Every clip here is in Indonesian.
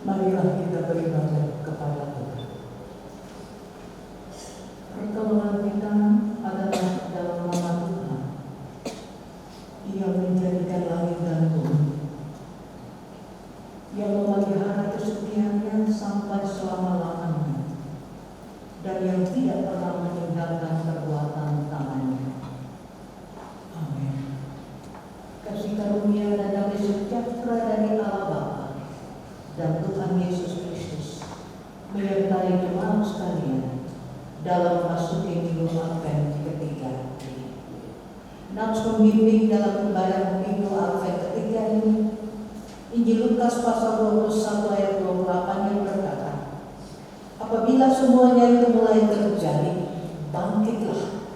Marilah kita beribadah kepada Tuhan. Pertolongan kita adalah dalam nama Tuhan. Ia menjadikan langit dan bumi, yang memelihara kesetiaannya sampai selama-lamanya, dan yang tidak pernah meninggalkan perbuatan tangannya. Amin. Kasih karunia dan damai sejahtera dari Allah Bapa dan Tuhan Yesus Kristus menyertai jemaat sekalian dalam memasuki minggu Advent ketiga ini. Nats membimbing dalam ibadah minggu Advent ketiga ini Injil Lukas pasal 21 ayat 28 yang berkata, apabila semuanya itu mulai terjadi, bangkitlah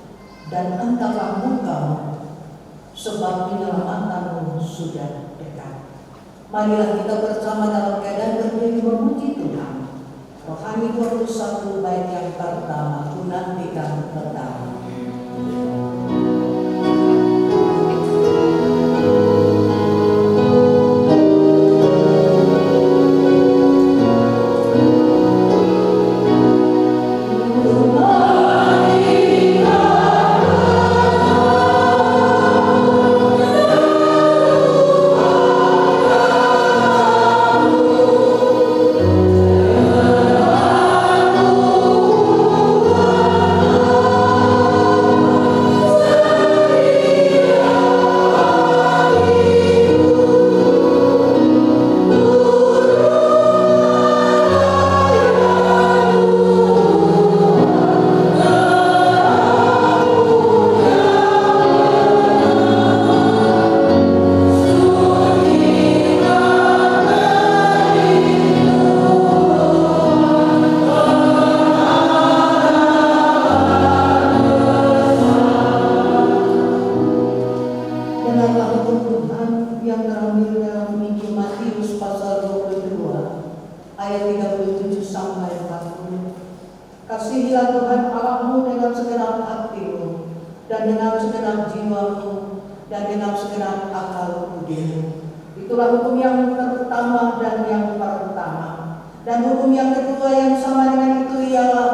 dan angkatlah mukamu, sebab penyelamatanmu sudah dekat. Marilah kita bersama dalam keadaan berdiri memuji Tuhan. Rohani 21 bait yang pertama, ku nantikan pertama. Kasihilah Tuhan Allahmu dengan segenap hatimu, dan dengan segenap jiwamu, dan dengan segenap akal budimu. Itulah hukum yang pertama dan yang pertama. Dan hukum yang kedua yang sama dengan itu ialah,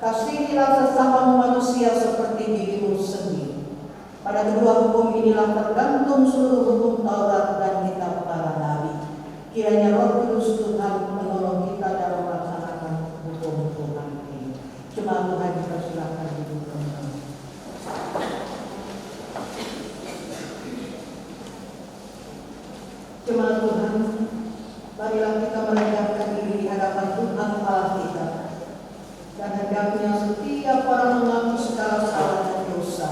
kasihilah sesamamu manusia seperti dirimu sendiri. Pada kedua hukum inilah tergantung seluruh hukum Taurat dan kitab para nabi. Kiranya Roh Kudus Tuhan menolong kita dalam melaksanakan hukum Tuhan ini. Jemaat Tuhan dipersilakan duduk kembali. Jemaat Tuhan, marilah kita merendahkan diri di hadapan Tuhan Allah kita. Dan hendaknya setiap orang mengaku segala salah dan dosa.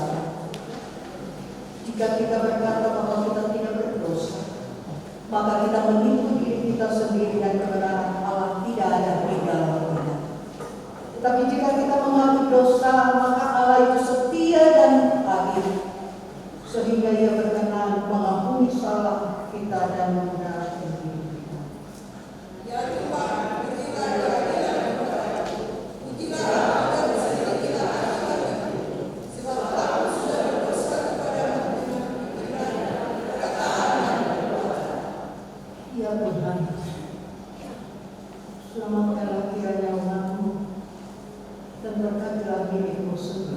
Jika kita berkata bahwa kita tidak berdosa, maka kita menipu diri kita sendiri dan kebenaran Allah tidak ada di dalam kita. Tetapi jika kita mengaku dosa, maka Allah itu setia dan adil, sehingga Ia berkenan mengampuni salah kita dan membenarkan diri kita. Ya Tuhan, Selamatkanlah kiranya umat-Mu dan berkatilah diri-Mu sendiri.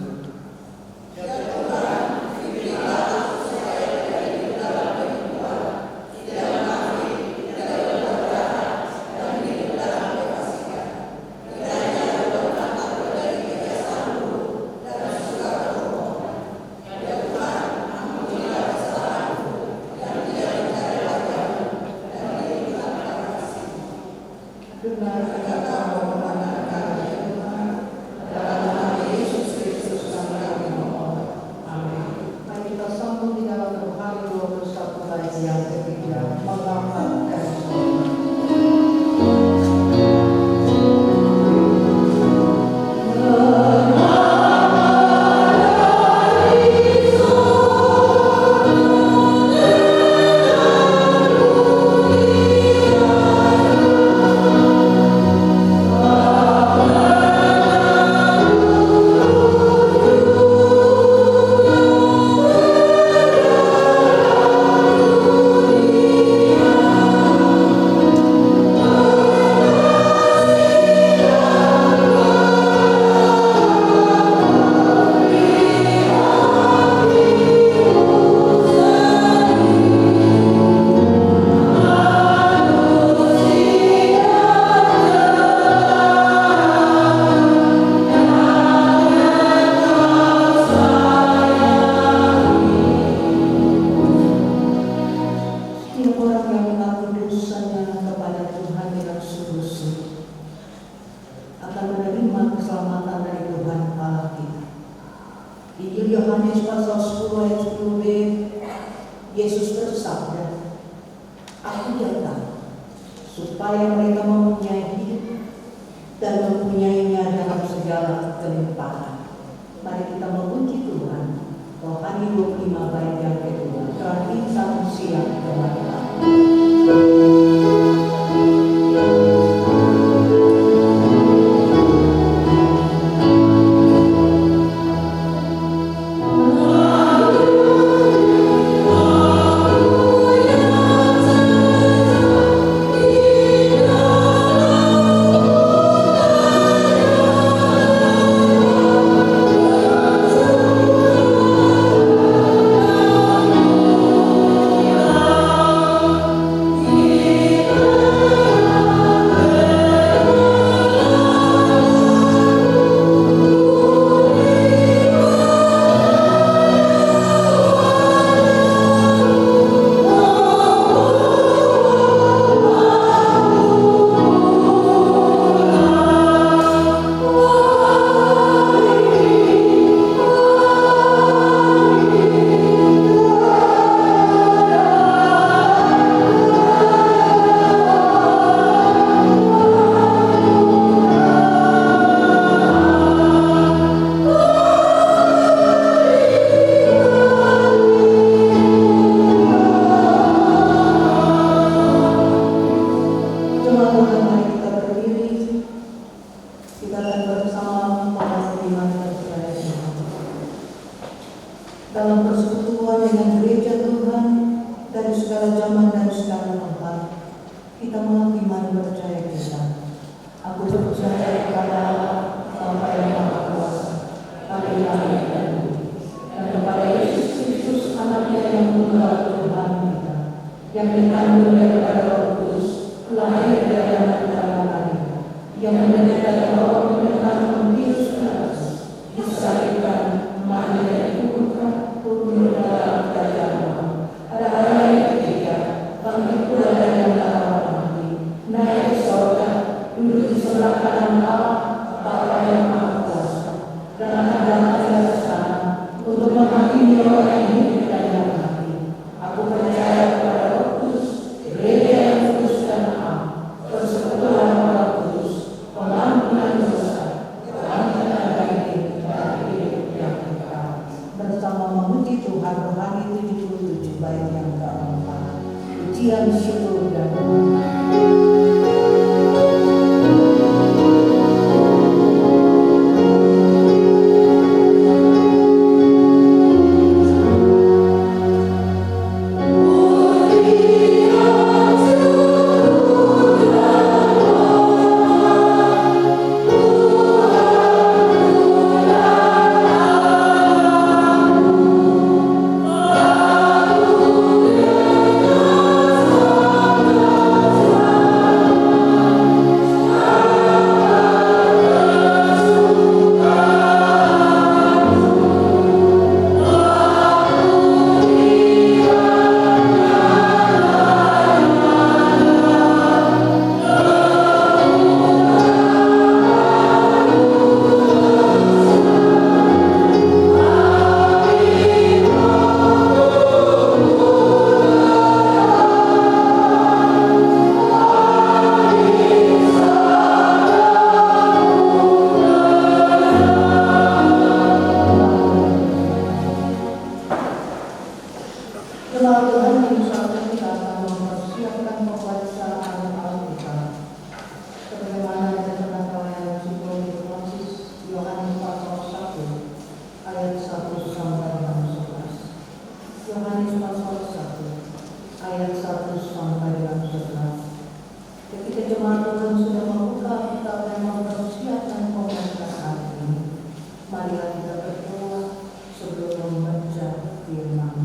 1 sampai dengan 11. Ketika jemaat Tuhan sudah membuka kitab dan mempersiapkan pembacaan ini, marilah kita berdoa sebelum membaca firman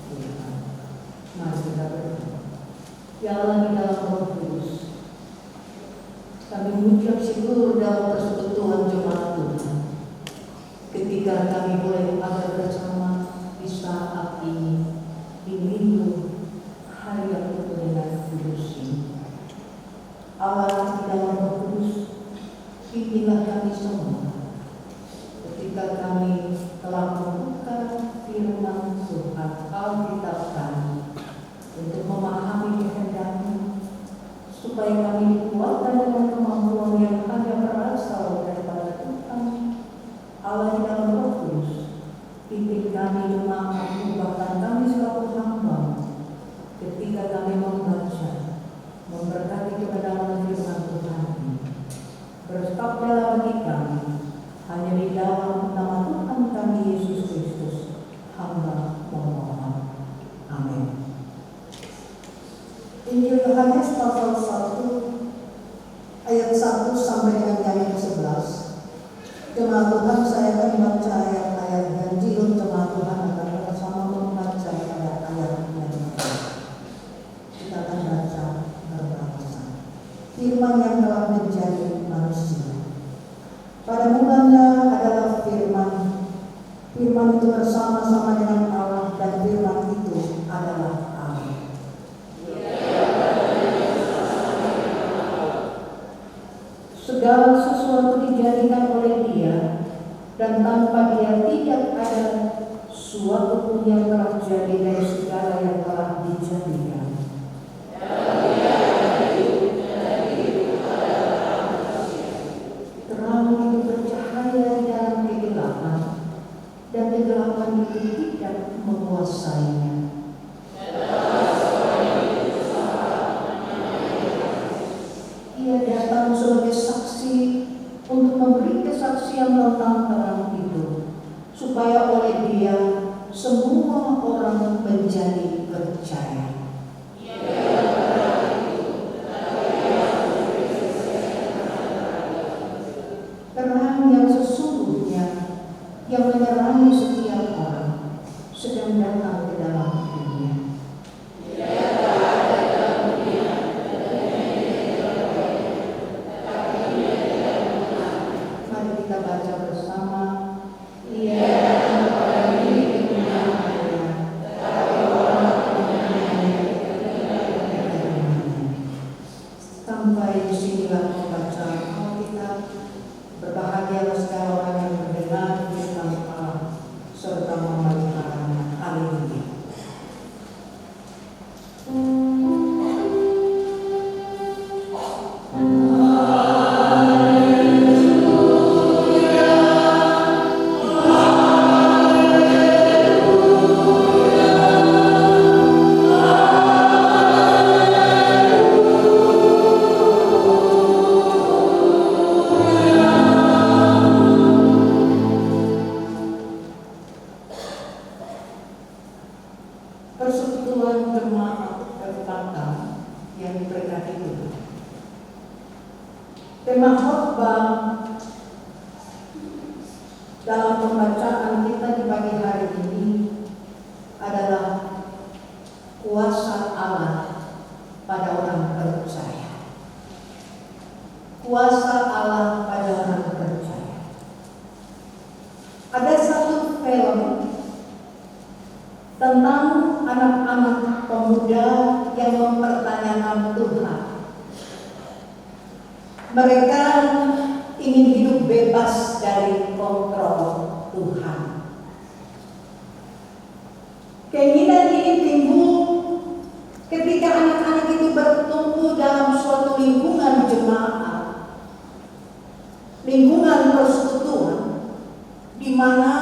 Tuhan. Mari kita berdoa. Ya Allah, di dalam Roh Kudus, kami mengucap syukur dalam persekutuan jemaat Tuhan. Ketika kami boleh ada bersama di saat ini, di minggu hari yang penuh dengan kudus ini. Allah, di dalam Roh Kudus, pimpinlah kami semua ketika kami telah membuka firman Tuhan Alkitab kami untuk memahami kehendak-Mu, supaya kami dikuatkan dengan kemampuan yang hanya berasal daripada Tuhan. Allah, di dalam Roh Kudus, pimpin kami jemaat-Mu, bahkan kami selaku hamba, ketika kami membaca, memberkati kebenaran firman Tuhan ini. Berkatlah bagi kami, hanya di dalam nama Tuhan kami Yesus Kristus, hamba memohon. Amin. Injil Yohanes pasal 1 ayat 1 sampai dengan ayat 11. Jemaat Tuhan, saya akan membaca ayat-ayat janji jemaat Tuhan akan bersama membaca ayat-ayat yang kita akan baca berbahasa. Firman yang telah menjadi manusia. Pada mulanya adalah firman. Firman itu bersama-sama dengan Allah, dan firman itu adalah Allah. Segala sesuatu dijadikan oleh Dia, dan tanpa Dia tidak ada suatu pun yang telah jadi dari segala yang telah dijadikan. Terang itu bercahaya di dalam kegelapan, dan kegelapan itu tidak menguasainya. Ia datang sebagai saksi untuk memberi kesaksian tentang terang itu, supaya oleh Dia semua orang menjadi percaya. Terang yang sesungguhnya yang menerangi setiap orang sedang datang ke dalam dunia. Mari kita baca bersama. Sampai disinilah pembacaan Alkitab. Berbahagialah segala orang yang mendengar firman Allah serta memeliharanya. Haleluya. Persekutuan jemaat berkata yang diberkati Tuhan. Tema khotbah dalam pembacaan kita di pagi hari ini adalah kuasa Allah pada orang percaya. Kuasa Allah pada orang percaya. Ada satu film tentang anak-anak pemuda yang mempertanyakan Tuhan. Mereka ingin hidup bebas dari kontrol Tuhan. Keinginan ini timbul ketika anak-anak itu bertumbuh dalam suatu lingkungan jemaat, lingkungan persekutuan, di mana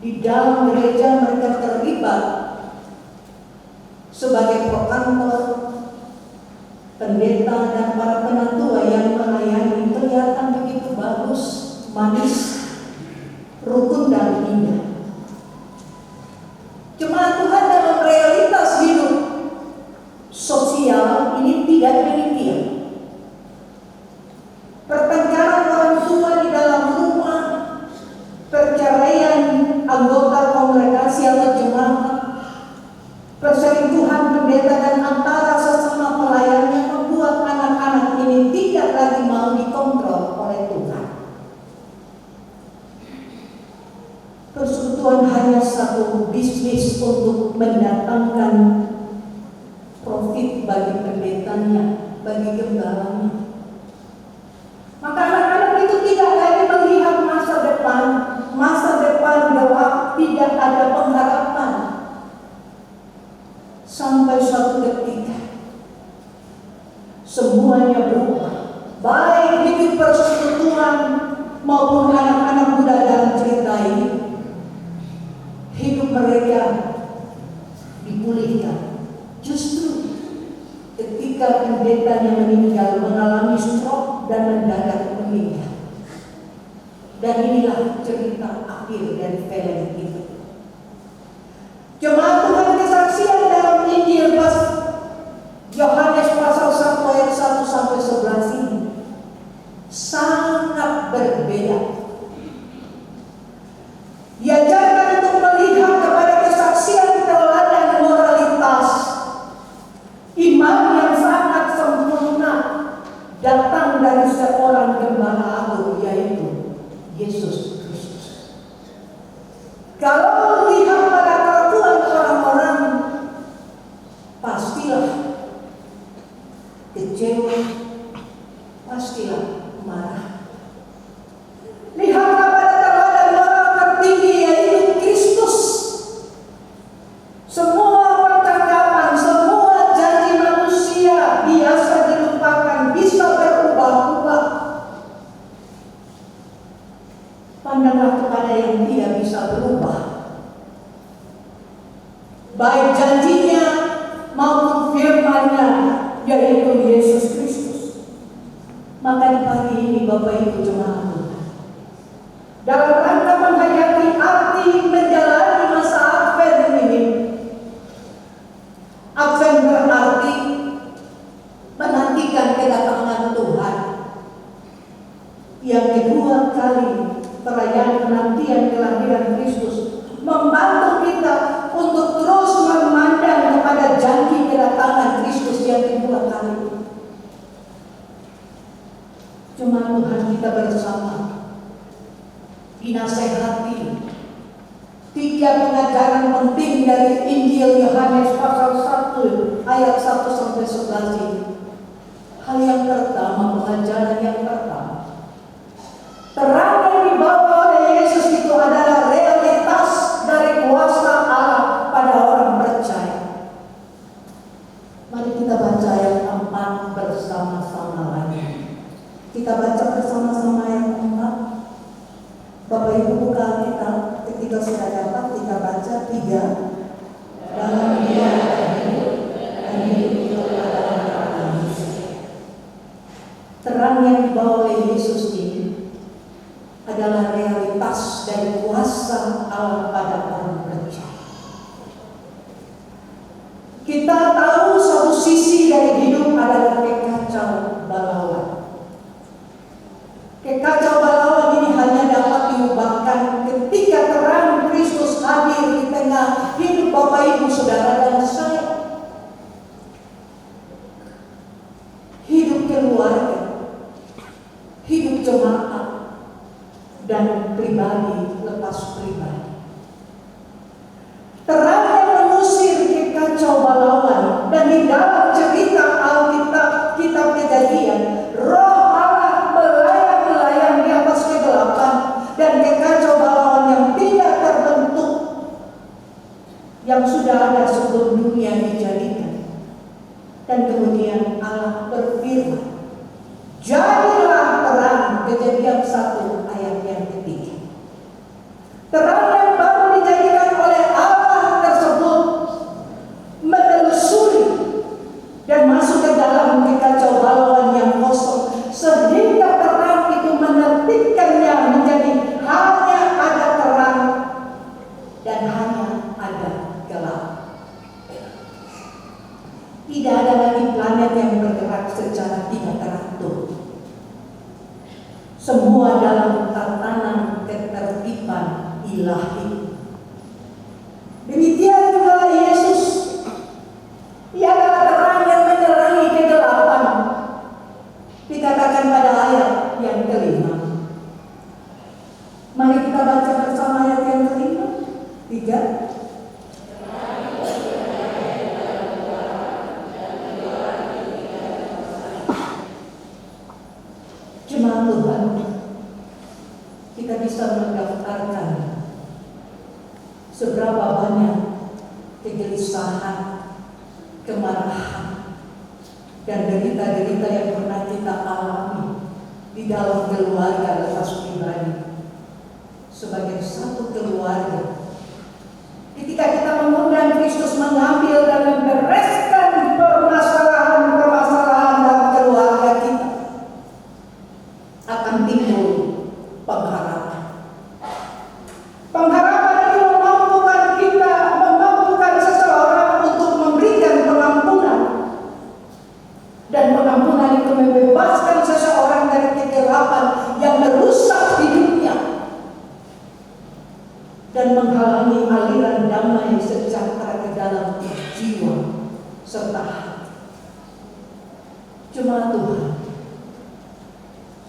di dalam gereja mereka terlibat sebagai prokantor, pendeta, dan para penatua yang melayani. Kelihatan begitu bagus, manis, rukun, dan indah. Jemaat Tuhan dalam realitas hidup untuk mendatangkan profit bagi pendetanya, bagi gembalanya. Maka anak-anak itu tidak lagi melihat masa depan gelap, tidak ada pengharapan. Sampai suatu ketika semuanya berubah, baik hidup persekutuan maupun anak-anak muda dalam cerita ini, hidup mereka dipulihkan. Justru ketika pendetanya meninggal, mengalami stroke dan mendadak meninggal. Dan inilah cerita akhir dari film itu. Jemaat Tuhan, kesaksian dalam Injil Yohanes pasal 1 ayat 1 sampai 11 ini sangat berbeda. Diajarkan untuk melihat kepada kesaksian teladan moralitas, iman yang sangat sempurna datang dari seorang gembala agung, yaitu Yesus Kristus. Kalau lihat pada kelakuan orang-orang, pastilah kecewa, pastilah marah. Lihatlah pada teladan moral tertinggi, yaitu Kristus. Semua percakapan, semua janji manusia biasa dilupakan, bisa berubah-ubah. Pandanglah kepada yang tidak bisa berubah, baik janjinya maupun firman-Nya, yaitu Yesus Kristus. Maka di pagi ini Bapak Ibu jemaat Tuhan, dalam rangka menghayati arti menjalani masa Advent ini, Advent berarti menantikan kedatangan Tuhan. Yang kedua kali perayaan penantian kelahiran Kristus membantu kita untuk terus memandang kepada janji kedatangan Kristus yang kedua kali. Jemaat Tuhan, kita bersama dinasehati 3 pengajaran penting dari Injil Yohanes pasal 1 ayat 1 sampai 11 ini. Hal yang pertama, pengajaran yang pertama, terang yang dibawa oleh Yesus itu adalah realitas dari kuasa Allah pada orang percaya. Mari kita baca ayat 4 bersama-sama lagi. Kita baca bersama-sama ayat 4. Bapak Ibu buka kita, ketika sudah dapat kita baca 3. Dalam Dia ada hidup, dan hidup itu adalah manusia. Terang yang dibawa oleh Yesus ini adalah realitas dari kuasa Allah pada orang percaya. Kita tahu satu sisi dari hidup adalah kekacau balauan. Kekacau balauan ini hanya dapat diubahkan ketika terang Kristus hadir di tengah hidup Bapak Ibu Saudara dan saya. Hidup keluarga, hidup jemaat, dan pribadi lepas pribadi. Terang yang mengusir kekacau balauan, dan di dalam cerita Alkitab, kitab Kejadian, Roh Allah melayang-layang di atas kegelapan dan kekacau balauan yang tidak terbentuk, yang sudah ada sebelum dunia dijadikan. Dan kemudian Allah berfirman, jadilah terang. Kejadian 1 ayat yang ketiga. Terang yang baru dijadikan oleh Allah tersebut menelusuri dan masuk ke dalam kekacau balauan yang kosong, sehingga terang itu menertibkannya menjadi hanya ada terang dan hanya ada gelap. Tidak ada lagi planet yang bergerak secara tidak teratur. Semua dalam tatanan ketertiban ilahi. Demikian juga Yesus. Ia adalah terang yang menerangi kegelapan. Dikatakan pada ayat yang kelima. Mari kita baca bersama ayat yang kelima. 3. bisa mendaftarkan seberapa banyak kegelisahan, kemarahan, dan derita-derita yang pernah kita alami di dalam keluarga lepas pribadi. Sebagai satu keluarga, ketika kita mengundang Kristus mengambil dan membereskan permasalahan-permasalahan dalam keluarga kita, akan timbul pengharapan. Pengharapan itu memampukan seseorang untuk memberikan pengampunan, dan pengampunan itu membebaskan seseorang dari kegelapan yang merusak hidupnya dan menghalangi aliran damai sejahtera ke dalam jiwa serta hati. Jemaat Tuhan,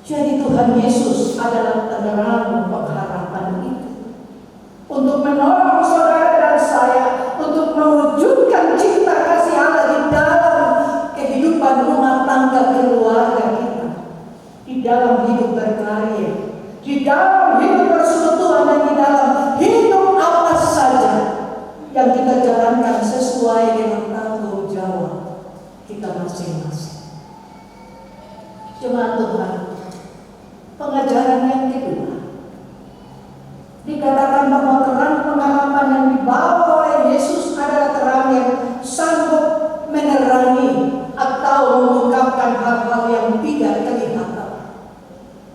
jadi Tuhan Yesus adalah terang pengharapan itu untuk menolong saudara dan saya untuk mewujudkan cinta kasih Allah di dalam kehidupan rumah tangga keluarga kita, di dalam hidup berkarya, di dalam hidup persekutuan, dan di dalam hidup apa saja yang kita jalankan sesuai dengan tanggung jawab kita masing-masing. Jemaat Tuhan, pengajaran yang kedua dikatakan bahwa terang pengharapan yang dibawa oleh Yesus adalah terang yang sanggup menerangi atau mengungkapkan hal-hal yang tidak kelihatan,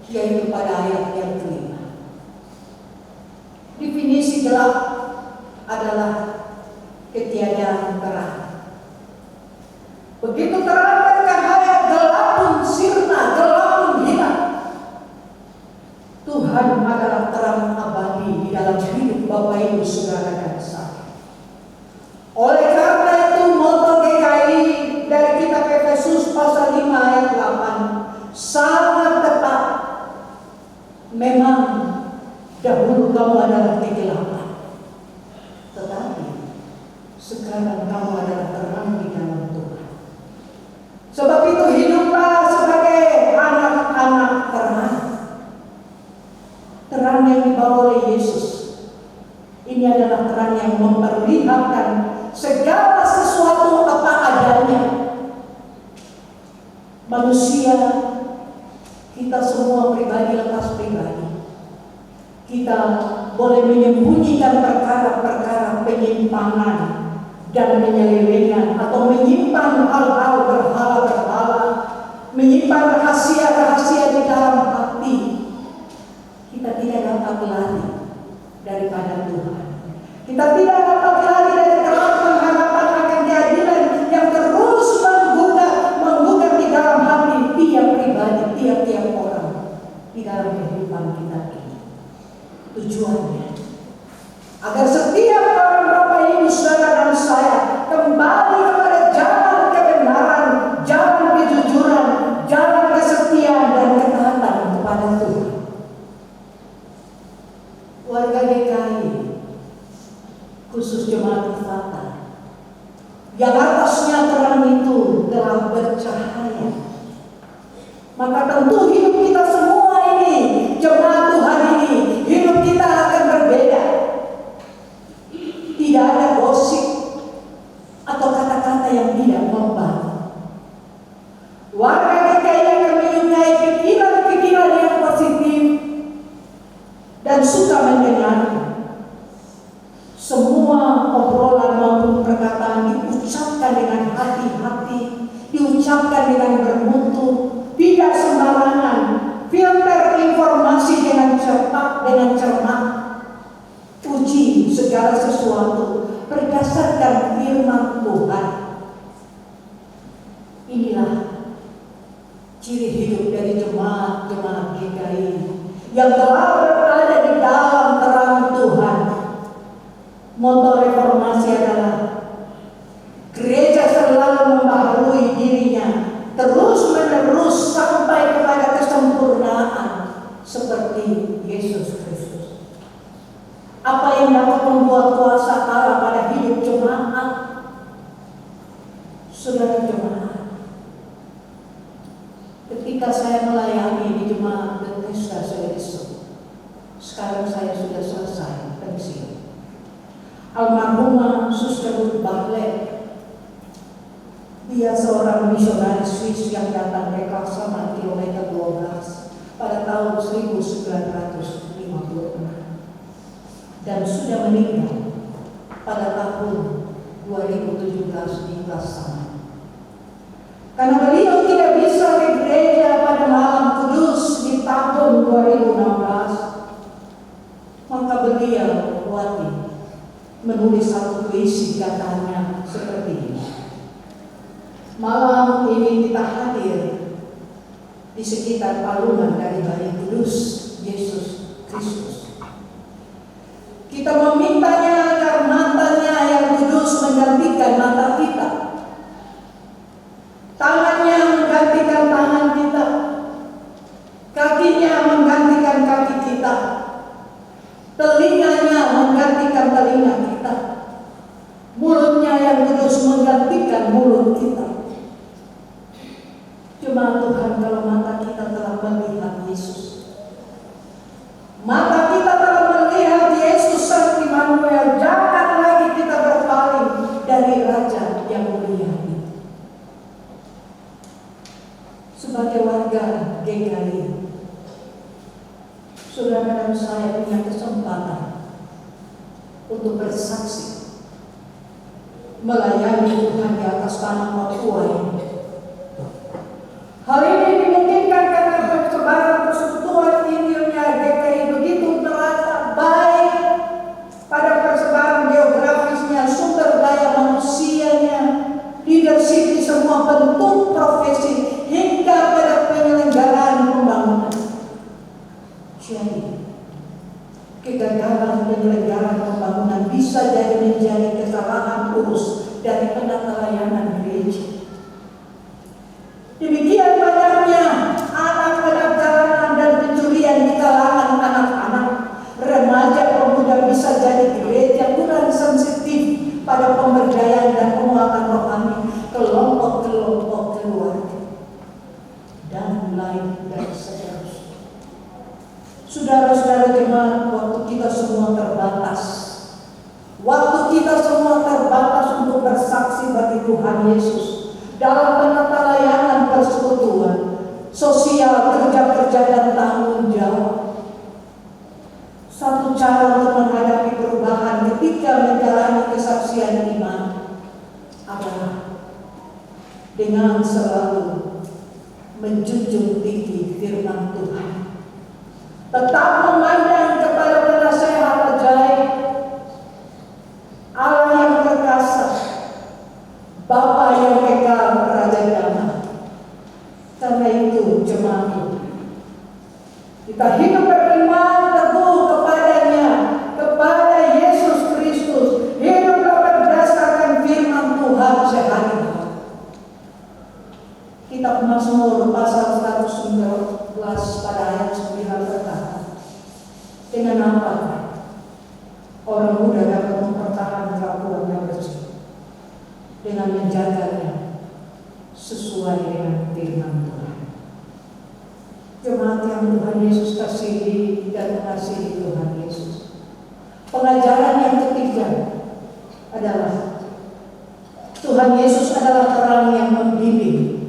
yaitu pada ayat yang kelima. Definisi gelap adalah ketiadaan terang. Begitu terang bercahaya, gelap pun sirna, gelap pun hilang. Tuhan adalah terang abadi di dalam hidup Bapak Ibu Saudara dan saya. Oleh karena itu moto GKI dari kitab Efesus pasal 5 ayat 8 sangat tepat. Memang dahulu kamu adalah kegelapan, tetapi sekarang kamu adalah terang di dalam Tuhan. Sebab itu hiduplah sebagai anak-anak terang. Terang yang dibawa oleh Yesus ini adalah terang yang memperlihatkan segala sesuatu apa adanya. Manusia, kita semua pribadi lepas pribadi, kita boleh menyembunyikan perkara-perkara penyimpangan dan penyelewengan, atau menyimpan hal-hal berhala-berhala, menyimpan rahasia-rahasia di dalam hati. Kita tidak dapat lari daripada Tuhan. Kita tidak dapat lari dari terang pengharapan akan keadilan yang terus menggugah di dalam hati tiap pribadi, tiap-tiap orang di dalam kehidupan kita ini. Tujuannya agar setiap orang Bapak Ibu Saudara dan saya kembali kepada jalan kebenaran, jalan kejujuran, jalan kesetiaan dan ketaatan kepada Tuhan. Warga GKI, khusus jemaat Fatah, yang atasnya terang itu telah bercahaya, maka tentu hidup kita semua ini, jemaat Tuhan ini, hidup kita akan berbeda. Tidak ada gosip atau kata-kata yang tidak membangun. Warga GKI akan menyukai pikiran-pikiran yang positif dan suka mendengar. Semua obrolan maupun perkataan diucapkan dengan hati-hati, diucapkan dengan bermutu, tidak sembarangan, filter informasi dengan cepat, dengan cermat. Uji segala sesuatu berdasarkan firman Tuhan. Inilah ciri hidup dari jemaat-jemaat GKI yang telah berada di dalam terang Tuhan. Moto reformasi adalah gereja selalu membaharui dirinya terus-menerus sampai kepada kesempurnaan seperti Yesus Kristus. Apa yang dapat membuat kuasa Allah pada hidup jemaat? Saudara jemaat, ketika saya melayani di jemaat Bethesda Seleso, Sekarang saya sudah selesai pensiun. Almarhumah Suster Ruth Bartlett, dia seorang misionaris Swiss yang datang ke Klaksama kilometer 12 pada tahun 1956 dan sudah meninggal pada tahun 2017 di Klaksama. Karena beliau tidak bisa ke gereja pada malam kudus di tahun 2016, maka beliau menulis satu puisi, katanya seperti ini. Malam ini kita hadir di sekitar palungan dari Bayi Kudus Yesus Kristus. Kita memintanya agar matanya yang kudus menggantikan mata kita, tangannya menggantikan tangan kita, kakinya menggantikan kaki kita, telinganya menggantikan telinga kita, mulutnya yang kudus menggantikan mulut kita. Cuma Tuhan, kalau mata kita telah melihat Yesus, mata kita telah melihat Yesus Sang Immanuel, jangan lagi kita berpaling dari Raja yang mulia itu. Sebagai warga GKI, saudara dan saya punya kesempatan untuk bersaksi melayani Tuhan di atas tanah Papua ini. Hal ini dimungkinkan karena persebaran persekutuan Injilnya GKI begitu terasa baik pada persebaran geografisnya, sumber daya manusianya, leadership di semua bentuk profesi, hingga pada penyelenggaraan pembangunan. Jadi, kegagalan penyelenggaraan pembangunan bisa jadi menjadi kesalahan urus dari penata layanan gereja. Demikian banyaknya anak-anak jalanan dan pencurian di kalangan anak-anak, remaja, pemuda bisa jadi gereja kurang sensitif pada pemberdayaan dan penguatan rohani kelompok-kelompok keluarga dan lain dan seterusnya. Saudara-saudara jemaat, waktu kita semua terbatas. Waktu kita semua terbatas untuk bersaksi bagi Tuhan Yesus dalam penata layanan persekutuan, sosial, kerja-kerja dan tanggung jawab. Satu cara untuk menghadapi perubahan ketika menjalani kesaksian iman adalah dengan selalu menjunjung tinggi firman Tuhan, tetap memandang kepada penasehat ajaib, Allah yang perkasa, Bapa yang kekal, Raja damai. Karena itu jemaat, kita hidup beriman teguh kepadanya, kepada Yesus Kristus. Hiduplah berdasarkan firman Tuhan sehari-hari. Kitab Mazmur pasal 119 pada ayat 9 berkata, dengan apa orang muda dapat mempertahankan kelakuan yang bersih? Dengan menjaganya sesuai dengan firman Tuhan. Jemaat yang Tuhan Yesus kasihi dan mengasihi Tuhan Yesus, pengajaran yang ketiga adalah Tuhan Yesus adalah terang yang membimbing.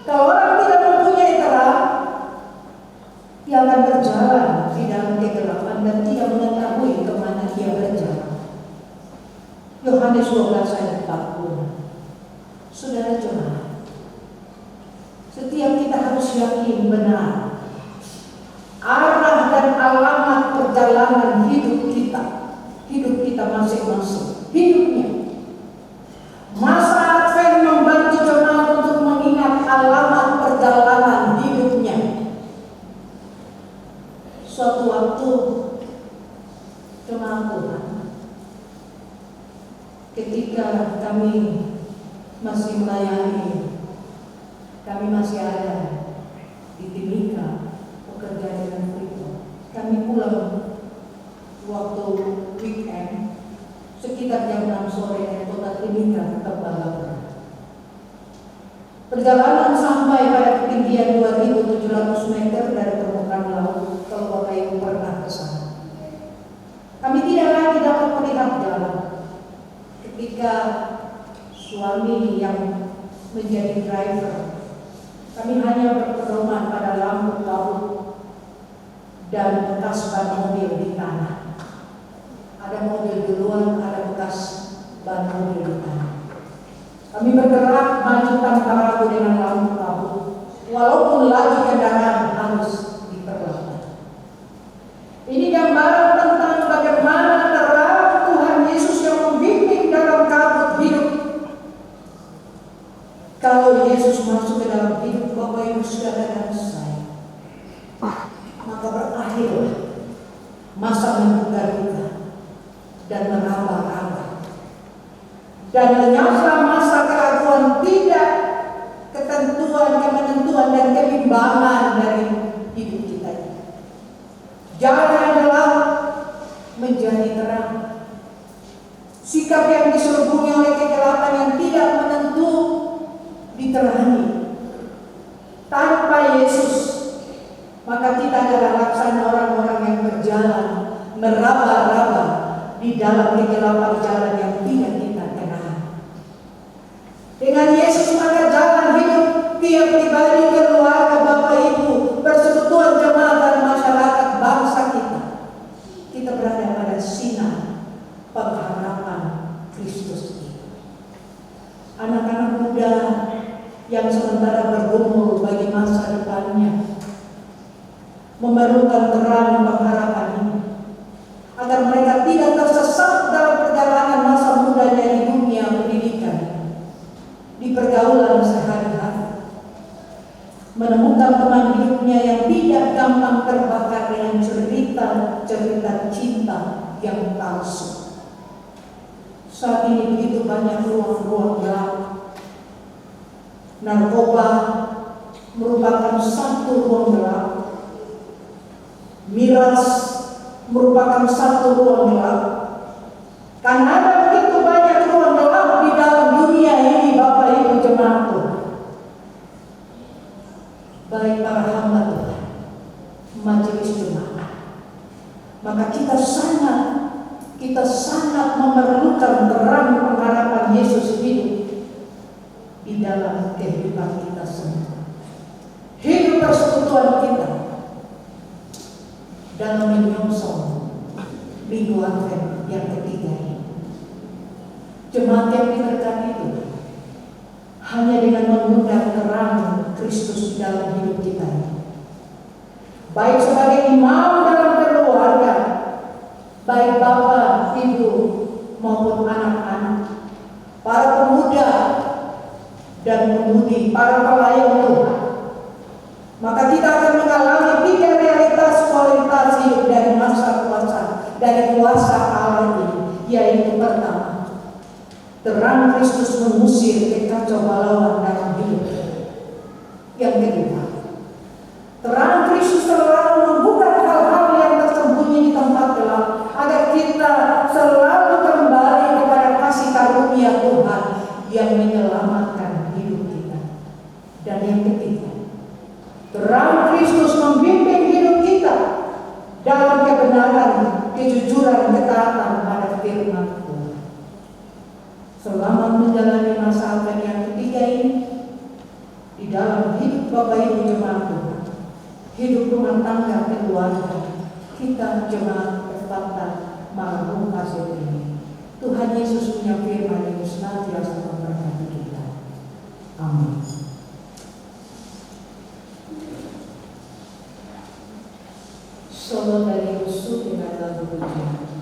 Kalau orang tidak mempunyai terang, dia akan berjalan di dalam kegelapan dan tidak mengetahui kemana dia berjalan. Yohanes 12 ayat 40. Saudara jemaat, setiap kita harus yakin benar arah dan alamat perjalanan hidup kita masing-masing, hidupnya. Masa Advent membantu jemaat untuk mengingat alamat perjalanan hidupnya. Suatu waktu jemaat Tuhan, ketika kami masih melayani, kami masih ada di Timika, bekerja dengan Freeport. Kami pulang waktu weekend sekitar jam 6 sore dari kota Timika ke Balapura. Perjalanan sampai pada ketinggian 2.700 meter dari permukaan laut, kalau Bapak Ibu pernah ke sana. Kami tidak lagi dapat melihat jalan. Ketika suami yang menjadi driver, kami hanya berpedoman pada lampu kabut dan bekas ban mobil di tanah. Ada mobil duluan, ada bekas ban mobil di tanah. Kami bergerak maju tanpa ragu dengan lampu kabut, walaupun laju kendaraan harus diperlambat. Ini gambaran tentang bagaimana terang Tuhan Yesus yang membimbing dalam kabut hidup. Kalau Yesus masuk ke dalam hidup Bapak Ibu Saudara dan saya, maka berakhirlah masa menduga-duga dan meraba-raba. Dan lenyaplah masa keraguan, tidak ketentuan, kemenentuan dan kebimbangan dari hidup kita ini. Jalan yang gelap menjadi terang. Sikap yang diselubungi oleh kegelapan yang tidak menentu diterangi. Tanpa Yesus, maka kita adalah laksana orang-orang yang berjalan meraba-raba di dalam kegelapan jalan yang tidak kita kenal. Dengan Yesus maka jalan hidup tiap pribadi, keluarga, Bapak Ibu, persekutuan jemaat dan masyarakat bangsa kita berada pada sinar pengharapan Kristus itu. Anak-anak muda yang sementara bergumul bagi masa depannya memerlukan terang pengharapan ini, agar mereka tidak tersesat dalam perjalanan masa mudanya di dunia pendidikan, di pergaulan sehari-hari, menemukan teman hidupnya yang tidak gampang terbakar dengan cerita-cerita cinta yang palsu. Saat ini begitu banyak ruang-ruang gelap. Narkoba merupakan satu ruang gelap. Miras merupakan satu ruang gelap. Karena ada begitu banyak ruang gelap di dalam dunia ini, Bapak Ibu jemaat Tuhan. Baik para hamba Tuhan, majelis jemaat, maka kita sangat memerlukan terang pengharapan Yesus hidup di dalam kehidupan kita semua. Hidup persekutuan kita dalam menyongsong Minggu Advent yang ketiga ini. Jemaat yang diberkati itu, hanya dengan mengundang terang Kristus di dalam hidup kita ini, baik sebagai imam dalam keluarga, baik bapak, ibu maupun anak-anak, para pemuda dan pemudi, para pelayan Tuhan, maka kita akan mengalami 3 realitas kualitas hidup dari masa kuasa, dari kuasa Allah ini, yaitu pertama, terang Kristus mengusir kekacauan dalam hidup. Yang kedua, terang Kristus selalu membuka hal-hal yang tersembunyi di tempat gelap, agar kita selalu kembali kepada kasih karunia Tuhan yang menyelamatkan hidup kita. Dan yang ketiga, terang Kristus membimbing hidup kita dalam kebenaran, kejujuran, ketaatan pada firman Tuhan. Selamat menjalani masa Advent yang ketiga ini di dalam hidup Bapak Ibu jemaat Tuhan, hidup rumah tangga keluarga kita jemaat Effatha Mangunkuran Kasih ini. Tuhan Yesus punya firman yang senantiasa memberkati kita. Amin. Solo dari Yusuf dengan lagu pujian.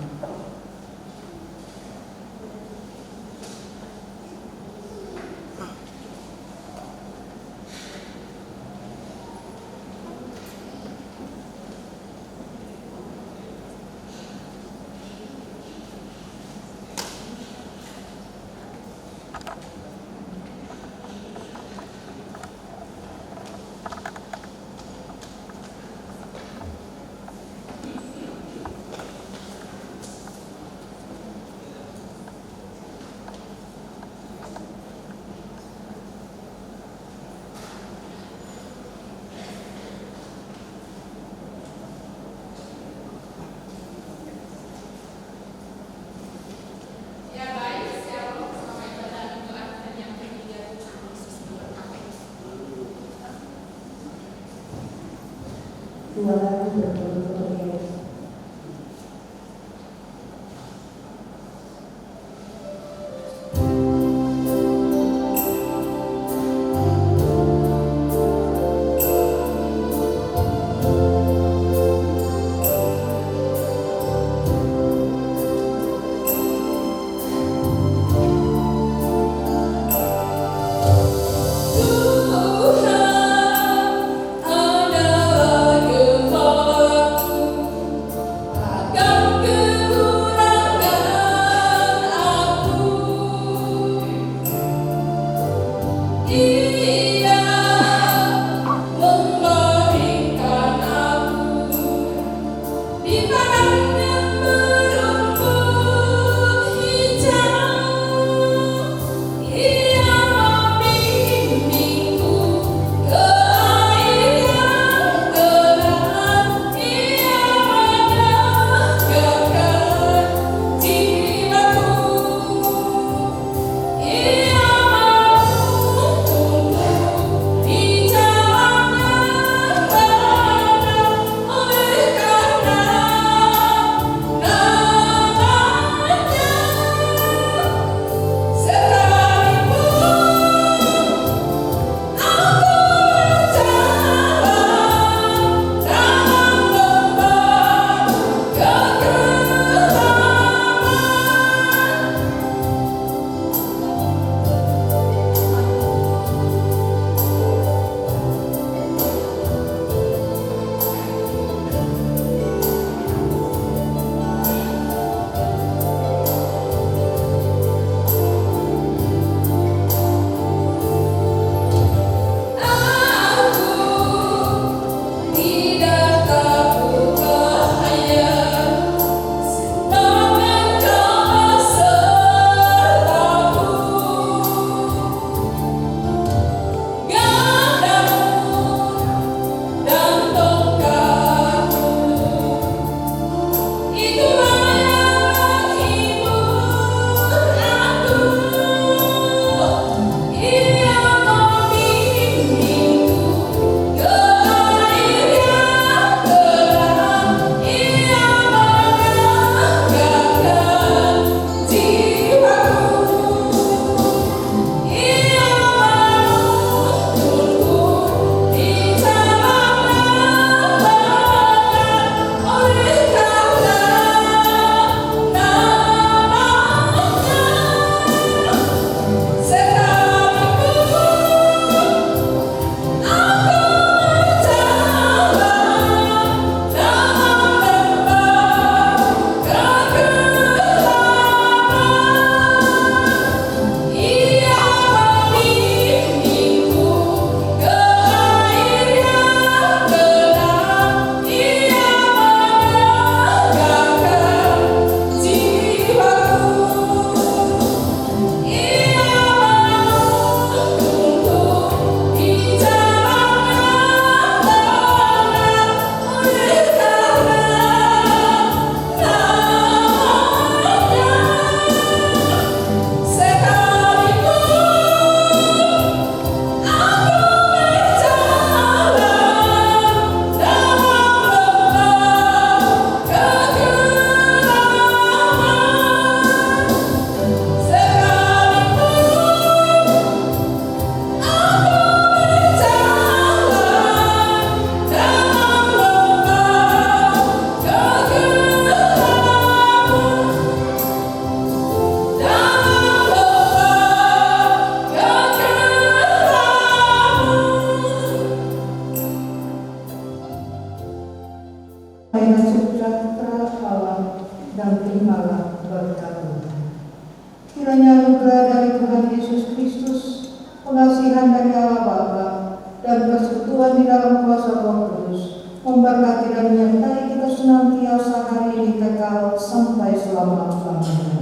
dua lagu berturut-turut. Kiranya anugerah dari Tuhan Yesus Kristus, pengasihan dari Allah Bapa, dan persekutuan di dalam kuasa Roh Kudus memberkati dan menyertai kita senantiasa hari ini kekal sampai selama-lamanya.